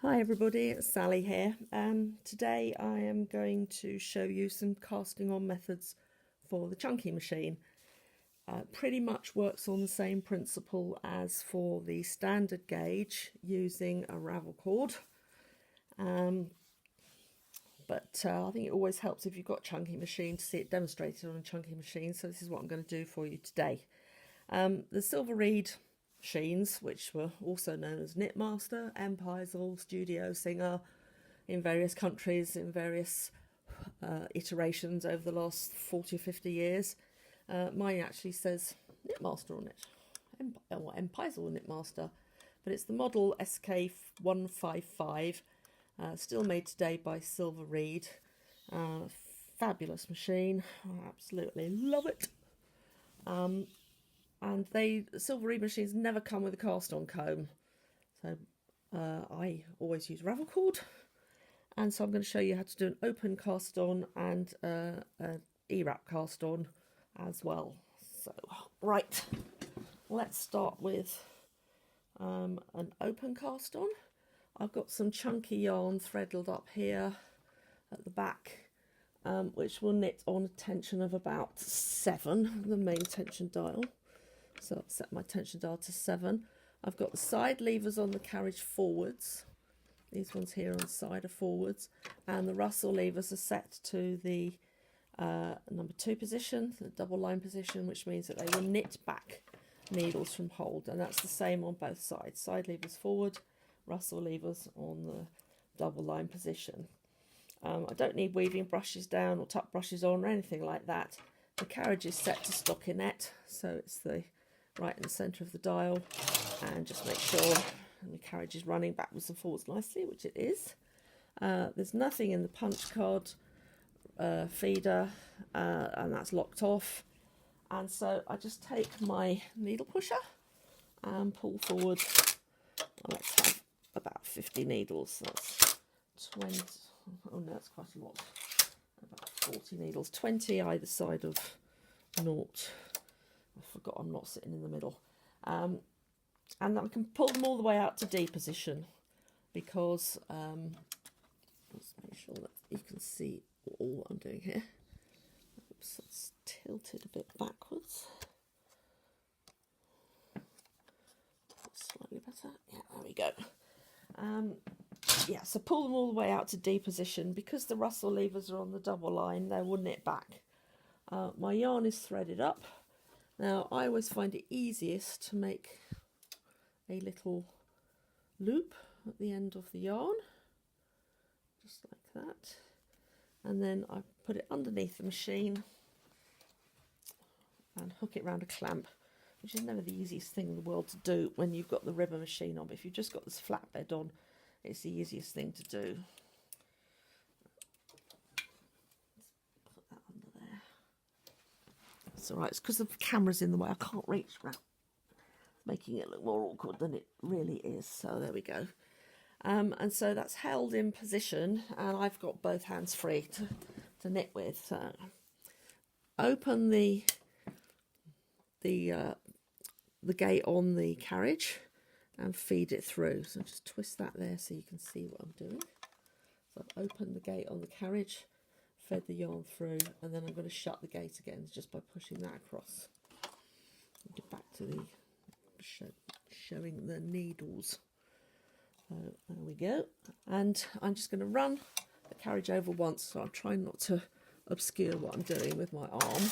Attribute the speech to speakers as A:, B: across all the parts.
A: Hi everybody, it's Sally here. Today I am going to show you some casting on methods for the chunky machine. Pretty much works on the same principle as for the standard gauge using a ravel cord. But I think it always helps if you've got a chunky machine to see it demonstrated on a chunky machine. So this is what I'm going to do for you today. The silver reed machines, which were also known as Knitmaster, Empeisel, Studio Singer, in various countries, in various iterations over the last 40 or 50 years. Mine actually says Knitmaster on it, Empeisel Knitmaster, but it's the model SK155, still made today by Silver Reed. Fabulous machine, I absolutely love it. And silver reed machines never come with a cast-on comb, so I always use ravel cord. And so I'm going to show you how to do an open cast-on and an ewrap cast-on as well. So right, let's start with an open cast-on. I've got some chunky yarn threaded up here at the back, which will knit on a tension of about 7, the main tension dial. So I've set my tension dial to 7. I've got the side levers on the carriage forwards. These ones here on the side are forwards. And the Russell levers are set to the number 2 position, the double line position, which means that they will knit back needles from hold. And that's the same on both sides. Side levers forward, Russell levers on the double line position. I don't need weaving brushes down or tuck brushes on or anything like that. The carriage is set to stockinette, so it's the right in the centre of the dial, and just make sure the carriage is running backwards and forwards nicely, which it is. There's nothing in the punch card feeder, and that's locked off. And so I just take my needle pusher and pull forward. Let's have about 50 needles. That's 20. Oh no, that's quite a lot. About 40 needles, 20 either side of naught. I forgot I'm not sitting in the middle. And I can pull them all the way out to D position, because let's make sure that you can see all I'm doing here. Oops, that's tilted a bit backwards. Slightly better. Yeah, there we go. Yeah, so pull them all the way out to D position. Because the Russell levers are on the double line, they will knit back. My yarn is threaded up. Now, I always find it easiest to make a little loop at the end of the yarn, just like that. And then I put it underneath the machine and hook it round a clamp, which is never the easiest thing in the world to do when you've got the ribbon machine on. But if you've just got this flatbed on, it's the easiest thing to do. Put that under there. It's alright, it's because the camera's in the way, I can't reach around, making it look more awkward than it really is. So there we go. And so that's held in position, and I've got both hands free to knit with. So open the gate on the carriage and feed it through. So just twist that there so you can see what I'm doing. So I've opened the gate on the carriage, fed the yarn through, and then I'm going to shut the gate again just by pushing that across. Get back to the showing the needles. So there we go. And I'm just going to run the carriage over once, so I'm trying not to obscure what I'm doing with my arm.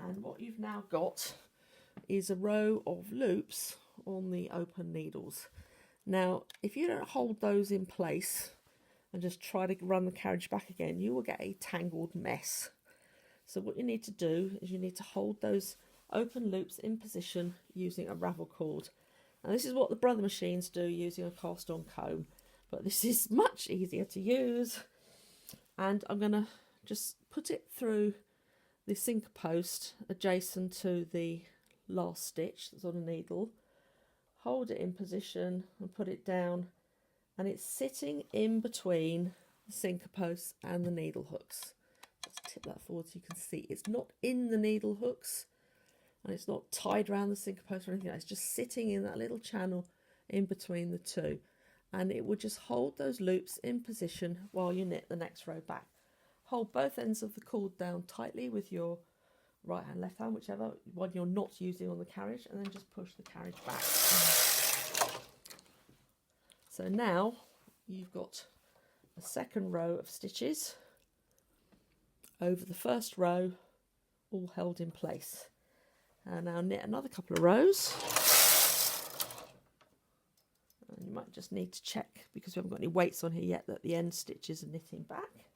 A: And what you've now got is a row of loops on the open needles. Now, if you don't hold those in place and just try to run the carriage back again, you will get a tangled mess. So what you need to do is you need to hold those open loops in position using a ravel cord. And this is what the brother machines do using a cast-on comb, but this is much easier to use. And I'm going to just put it through the sinker post adjacent to the last stitch that's on a needle, hold it in position and put it down, and it's sitting in between the sinker posts and the needle hooks. Let's tip that forward so you can see it's not in the needle hooks, and it's not tied around the sinker post or anything. It's just sitting in that little channel in between the two, and it will just hold those loops in position while you knit the next row back. Hold both ends of the cord down tightly with your right hand, left hand, whichever one you're not using on the carriage, and then just push the carriage back. So now you've got a second row of stitches over the first row, all held in place. And now knit another couple of rows. And you might just need to check, because we haven't got any weights on here yet, that the end stitches are knitting back.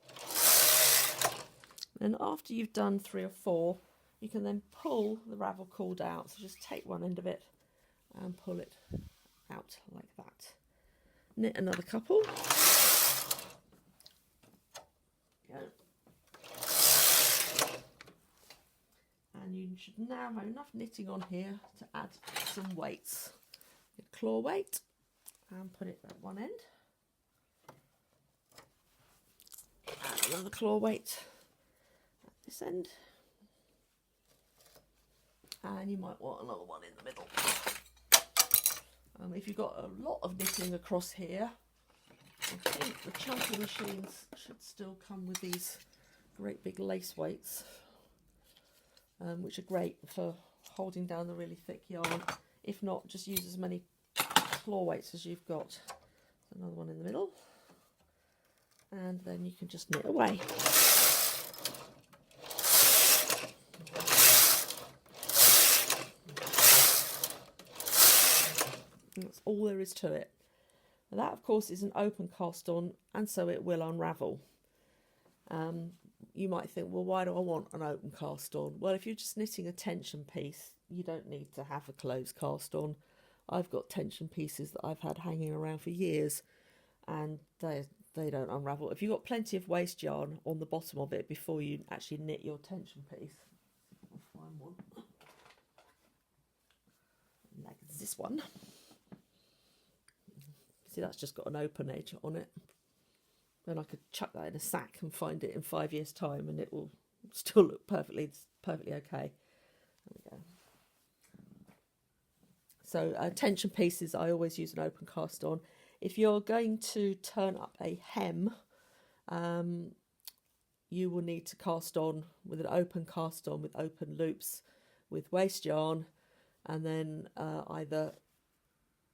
A: And after you've done 3 or 4, you can then pull the ravel cord out. So just take one end of it and pull it out like that. Knit another couple. Go. And you should now have enough knitting on here to add some weights. Your claw weight, and put it at one end. And another claw weight at this end. And you might want another one in the middle. If you've got a lot of knitting across here, I think the chunky machines should still come with these great big lace weights, which are great for holding down the really thick yarn. If not, just use as many claw weights as you've got. Another one in the middle, and then you can just knit away. And that's all there is to it. Now that, of course, is an open cast on, and so it will unravel. You might think, well, why do I want an open cast on? Well, if you're just knitting a tension piece, you don't need to have a closed cast on. I've got tension pieces that I've had hanging around for years, and they don't unravel. If you've got plenty of waste yarn on the bottom of it before you actually knit your tension piece, I'll find one. Like this one. See, that's just got an open edge on it. Then I could chuck that in a sack and find it in 5 years' time, and it will still look perfectly okay. There we go. So tension pieces, I always use an open cast on. If you're going to turn up a hem, you will need to cast on with an open cast on with open loops with waste yarn, and then either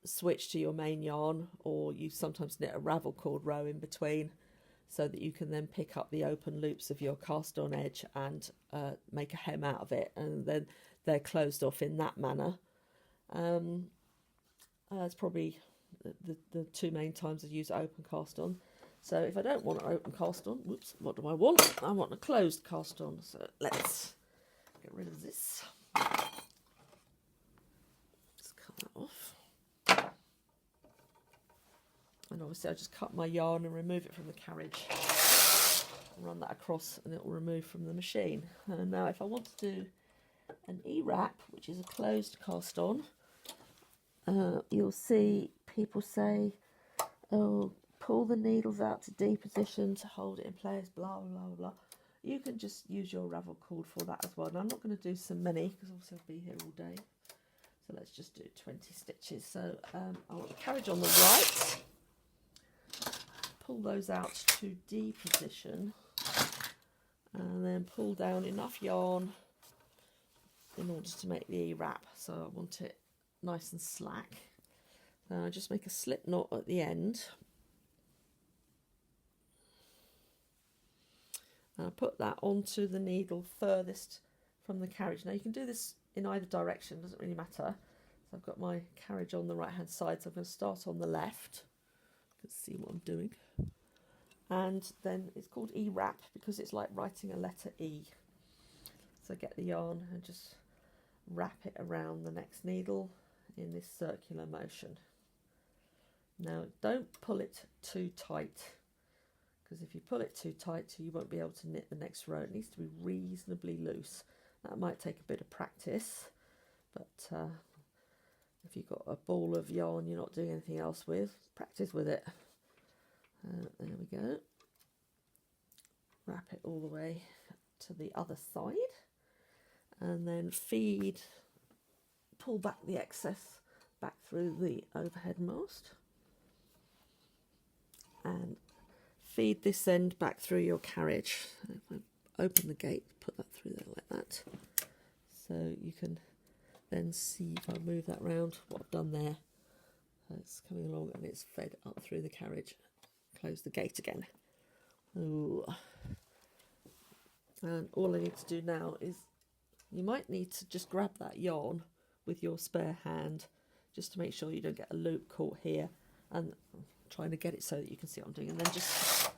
A: switch to your main yarn, or you sometimes knit a ravel cord row in between, so that you can then pick up the open loops of your cast on edge and make a hem out of it, and then they're closed off in that manner. That's probably the two main times I use open cast on. So if I don't want an open cast on, whoops, what do I want? I want a closed cast on. So let's get rid of this. Just cut that off. And obviously I just cut my yarn and remove it from the carriage. Run that across and it will remove from the machine. And now if I want to do an ewrap, which is a closed cast on, you'll see people say, oh, pull the needles out to D position to hold it in place, blah, blah, blah, blah. You can just use your ravel cord for that as well. And I'm not going to do so many, because obviously I'll be here all day. So let's just do 20 stitches. So I want the carriage on the right. Pull those out to D position. And then pull down enough yarn in order to make the ewrap. So I want it nice and slack. Now I just make a slip knot at the end. And I put that onto the needle furthest from the carriage. Now you can do this in either direction, doesn't really matter. So I've got my carriage on the right hand side, so I'm going to start on the left. You can see what I'm doing. And then it's called ewrap because it's like writing a letter E. So get the yarn and just wrap it around the next needle in this circular motion. Now don't pull it too tight, because if you pull it too tight you won't be able to knit the next row. It needs to be reasonably loose. That might take a bit of practice, but if you've got a ball of yarn you're not doing anything else with, practice with it. There we go. Wrap it all the way to the other side, and then pull back the excess back through the overhead mast and feed this end back through your carriage. So if I open the gate, put that through there like that, so you can then see, if I move that round, what I've done there. It's coming along and it's fed up through the carriage. Close the gate again. Ooh. And all I need to do now is, you might need to just grab that yarn with your spare hand just to make sure you don't get a loop caught here, and I'm trying to get it so that you can see what I'm doing, and then just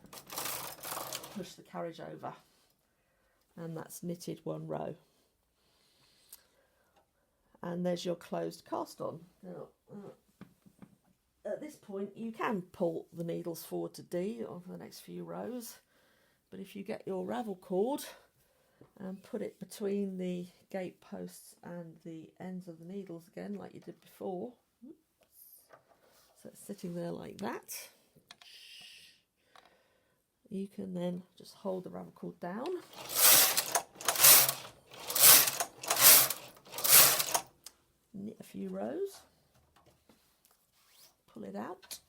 A: push the carriage over, and that's knitted one row. And there's your closed cast on. Now, at this point you can pull the needles forward to D over the next few rows, but if you get your ravel cord and put it between the gate posts and the ends of the needles again like you did before, so it's sitting there like that, you can then just hold the ravel cord down, knit a few rows, pull it out,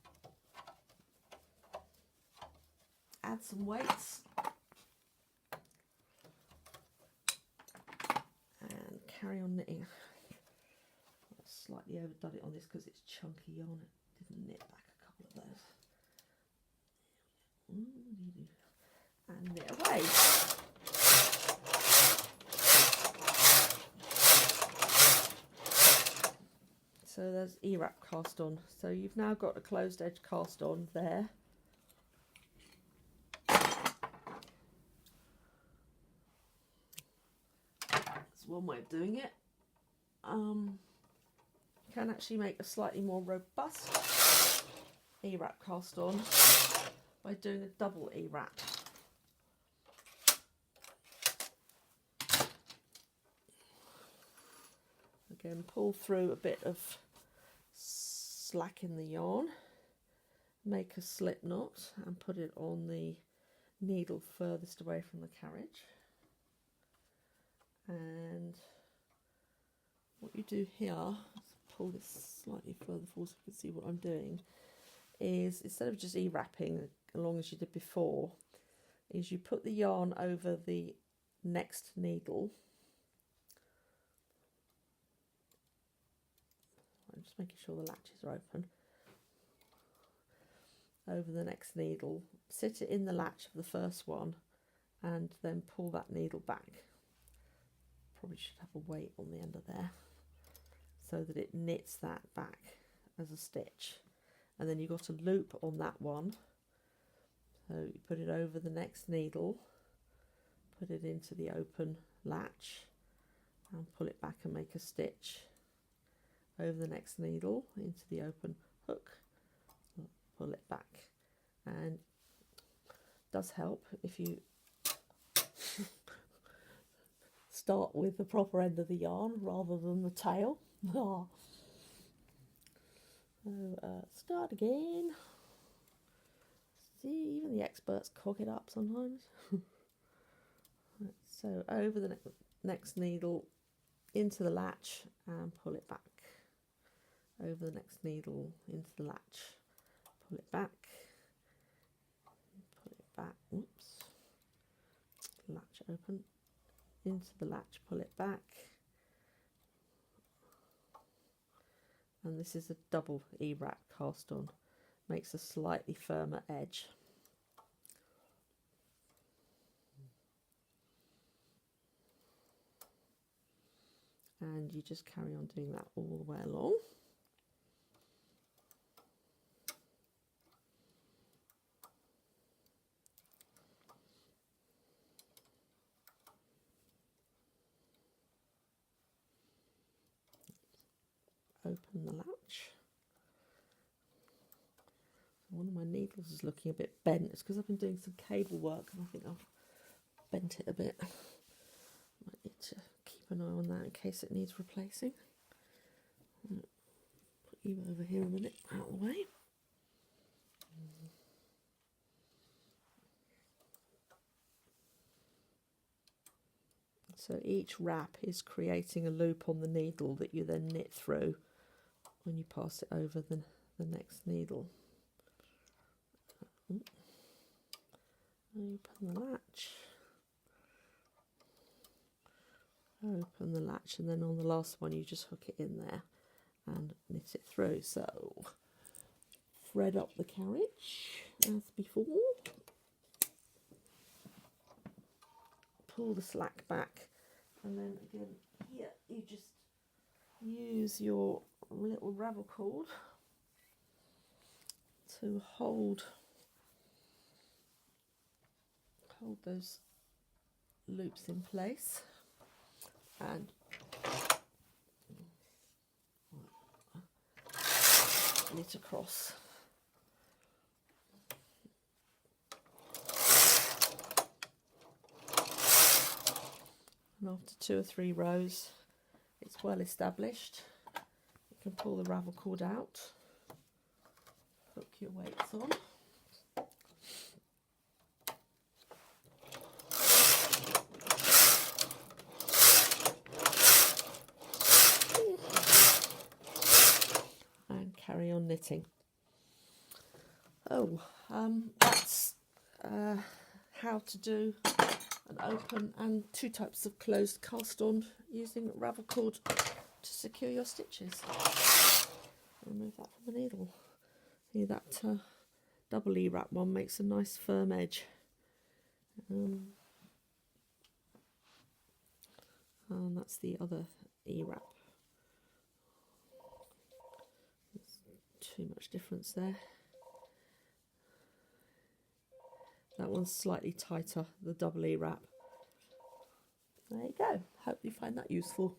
A: add some weights, and carry on knitting. I've slightly overdone it on this because it's chunky yarn. It didn't knit back a couple of those. And knit away. So there's ewrap cast on. So you've now got a closed edge cast on there. That's one way of doing it. You can actually make a slightly more robust ewrap cast on by doing a double ewrap. Again, pull through a bit of slack in the yarn, make a slip knot and put it on the needle furthest away from the carriage. And what you do here, let's pull this slightly further forward so you can see what I'm doing, is instead of just e-wrapping along as you did before, is you put the yarn over the next needle. I'm just making sure the latches are open. Over the next needle, sit it in the latch of the first one and then pull that needle back. Probably should have a weight on the end of there so that it knits that back as a stitch, and then you've got a loop on that one, so you put it over the next needle, put it into the open latch and pull it back and make a stitch over the next needle into the open hook, pull it back. And it does help if you start with the proper end of the yarn rather than the tail. So, start again. See, even the experts cock it up sometimes. So over the next needle into the latch and pull it back. Over the next needle into the latch, pull it back, pull it back, oops, latch open, into the latch, pull it back, and this is a double ewrap cast on, makes a slightly firmer edge. And you just carry on doing that all the way along. Open the latch. One of my needles is looking a bit bent. It's because I've been doing some cable work and I think I've bent it a bit. Might need to keep an eye on that in case it needs replacing. Put you over here a minute, out of the way. So each wrap is creating a loop on the needle that you then knit through when you pass it over the next needle. Open the latch. Open the latch, and then on the last one you just hook it in there and knit it through. So thread up the carriage as before. Pull the slack back, and then again here you just use your little ravel cord to hold those loops in place, and knit across. And after 2 or 3 rows, it's well established. You can pull the ravel cord out, hook your weights on. And carry on knitting. That's how to do an open and 2 types of closed cast on using ravel cord to secure your stitches. Remove that from the needle. See, that double ewrap one makes a nice firm edge. And that's the other ewrap. There's too much difference there. That one's slightly tighter, the double ewrap. There you go. Hope you find that useful.